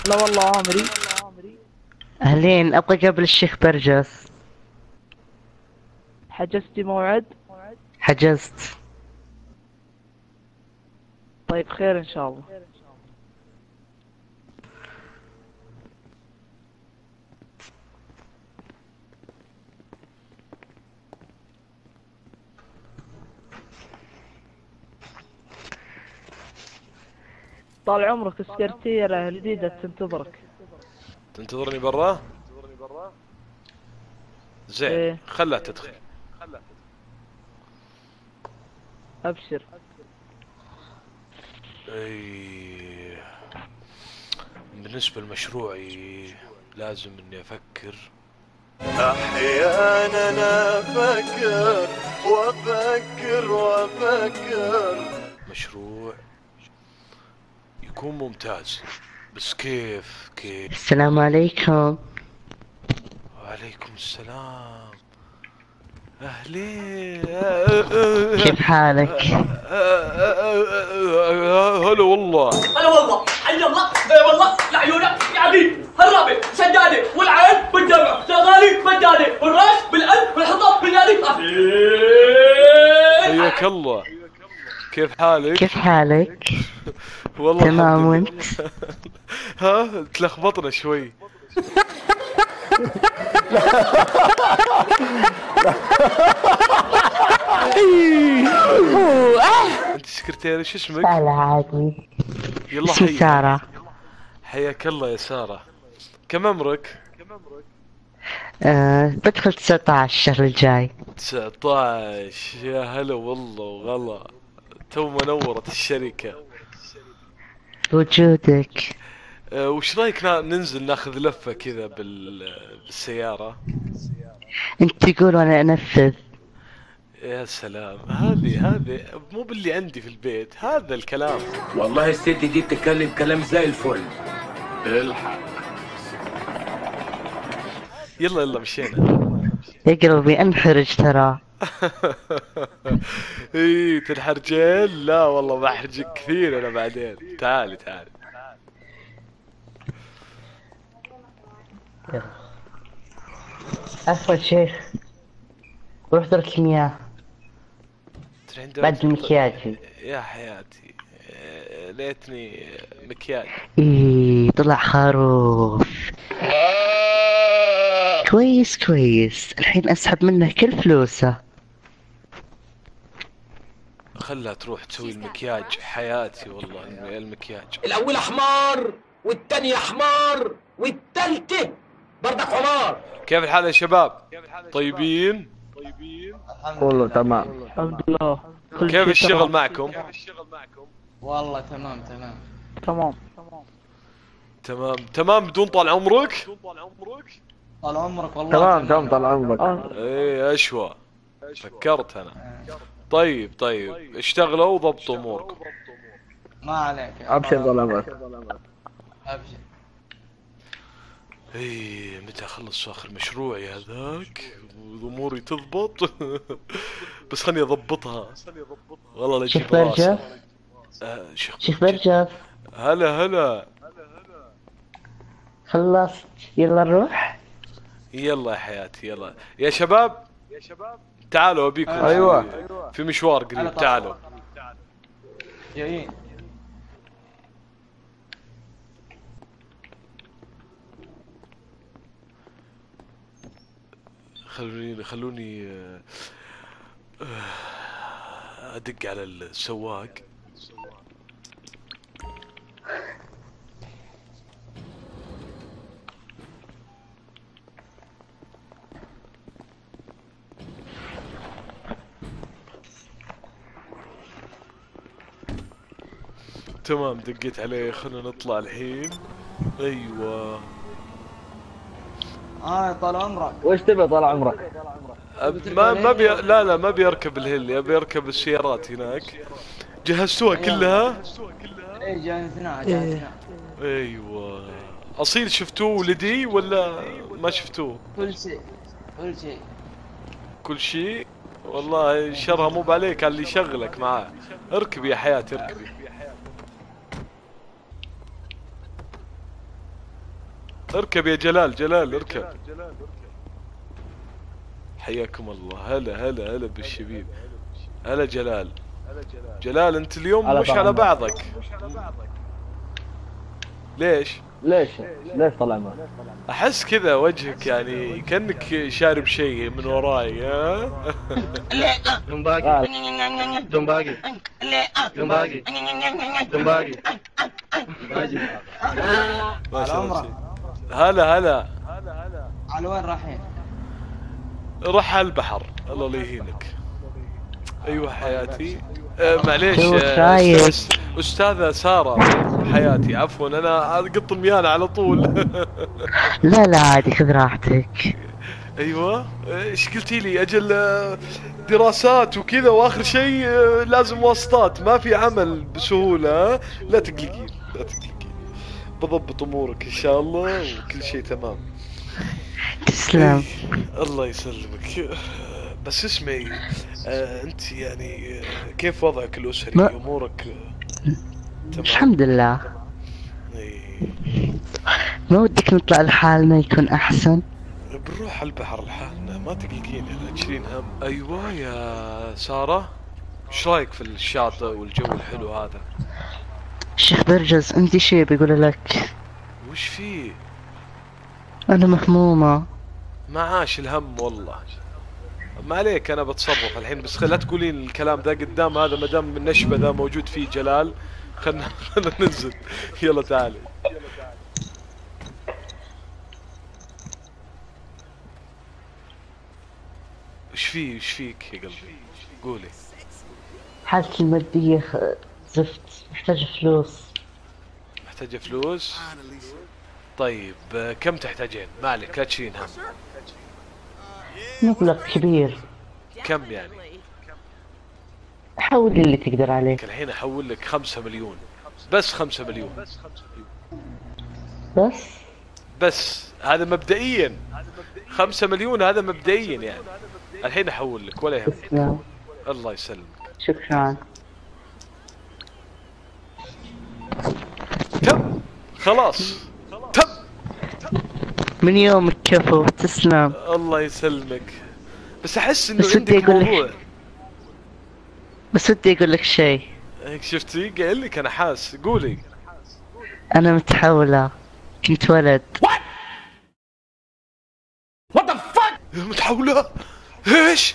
لا والله عمري. أهلين، أبغى قبل الشيخ برجس. حجزتي موعد؟ حجزت. طيب خير ان شاء الله. طال عمرك السكرتيرة الجديدة تنتظرك. تنتظرني برا؟ زين، ايه خلها تدخل. ابشر. اي بالنسبة لمشروعي لازم اني افكر. أحيانا أفكر وأفكر مشروع يكون ممتاز، بس كيف؟ السلام عليكم. وعليكم السلام. اهلين. كيف حالك؟ هلا والله. هلا والله، حي الله، اي والله، لعيونك يا عبيد، هالرابع سداده والعين بالدمع، شغالي مجاني، والراس بالقلب والحطب بالنادي. حياك الله. كيف حالك؟ كيف حالك؟ والله تمام الحمد وانت؟ لله. ها تلخبطنا شوي. انت سكرتيرة شو اسمك؟ لا عادي. يلا اسمي سارة. حياك الله يا سارة. كم عمرك؟ بدخل 19 الشهر الجاي. 19. يا هلا والله وغلا. تو منورة الشركة. بوجودك. وش رايك ننزل ناخذ لفة كذا بالسيارة؟ انت تقول وانا انفذ. يا سلام، هذه مو باللي عندي في البيت، هذا الكلام. والله الست دي بتتكلم كلام زي الفل. الحق. يلا مشينا. يا قلبي انحرج ترى. ايه تنحرجين؟ لا والله بحرجك كثير انا بعدين. تعالي. عفوا شيخ، روح درك المياه بعد المكياج. يا حياتي، ليتني مكياج. ايه طلع خروف. كويس الحين اسحب منه كل فلوسه. خلها تروح تسوي المكياج. حياتي والله المكياج. الأولى حمار والتانية حمار والتالتة برضك حمار. كيف الحال يا شباب؟ طيبين؟ كله تمام. الحمد لله. كل كيف شيء الشغل تمام. معكم؟ والله تمام. تمام بدون طال عمرك؟ طال عمرك والله تمام طال عمرك. ايه اشوى. فكرت انا. طيب اشتغلوا وضبطوا اموركم. ما عليك. ابشر طال عمرك. ابشر. ايه متى اخلص اخر مشروعي هذاك واموري تضبط. بس خلني اضبطها. والله لا شيخ اجيب راسي. برجف. شيخ برجف. هلا. خلصت، يلا نروح. يلا يا حياتي، يلا يا شباب. تعالوا ابيكم. أيوة. في مشوار قريب. تعالوا. جايين. خلوني ادق على السواق. تمام دقيت عليه. خلنا نطلع الحين. ايوه. طال عمرك. وش تبي طال عمرك؟ ما بيركب الهيلي، يبي يركب السيارات هناك. جهزتوها كلها؟ ايه جاهزنا. ايوه. اصيل شفتوه ولدي ولا ما شفتوه؟ كل شيء. والله شرها مو عليك، على اللي يشغلك معاه. اركبي يا حياتي اركبي. اركب يا جلال، جلال اركب. حياكم الله. هلا هلا هلا بالشبيب. هلا جلال. جلال انت اليوم مش على بعضك. ليش؟ ليش طال عمرك؟ احس كذا وجهك يعني كأنك شارب شيء من وراي. ها؟ دمباقي دمباقي ما شاء الله. عمرك. هلا هلا. على وين رايحين؟ راح على البحر. الله لا يهينك. ايوه حياتي. معليش كيف رايك؟ استاذة سارة حياتي، عفوا انا قط الميانة على طول. لا لا عادي، خذ راحتك. ايوه ايش قلتي لي؟ اجل دراسات وكذا، واخر شيء لازم واسطات، ما في عمل بسهولة. لا تقلقين لا تقلقين، بضبط امورك ان شاء الله وكل شيء تمام. تسلم. الله يسلمك. بس اسمعي، انت يعني كيف وضعك الاسري؟ امورك تمام؟ الحمد لله. إيه. ما ودك نطلع لحالنا يكون احسن؟ بنروح على البحر لحالنا، ما تقلقين لا تشيلين هم. ايوه يا سارة، ايش رايك في الشاطئ والجو الحلو هذا؟ الشيخ برجس عندي شيء بقول لك. وش فيه؟ انا مهمومة. ما عاش الهم والله. ما عليك، انا بتصرف الحين، بس لا تقولين الكلام ذا قدام هذا، مدام النشبة ذا موجود فيه جلال. خلنا ننزل. يلا تعالي. ايش فيه؟ ايش فيك يا قلبي؟ قولي. حالتي المادية زفت، محتاجة فلوس. محتاجة فلوس؟ طيب كم تحتاجين؟ ما عليك لا تشيلين هم. مبلغ كبير. كم يعني؟ حول اللي تقدر عليه. الحين احول لك 5 مليون، بس 5 مليون بس هذا مبدئيا. 5 مليون هذا مبدئيا يعني. الحين احول لك ولا يهمك. تسلم. الله يسلمك. شكرا. تم خلاص تم. من يومك كفو. تسلم. الله يسلمك. بس احس انه بس ودي عندك أقول لك- موضوع. بس ودي اقول لك شيء. هيك شفتي؟ قايل لك انا حاس. قولي. انا متحولة، كنت ولد. متحولة؟ ايش؟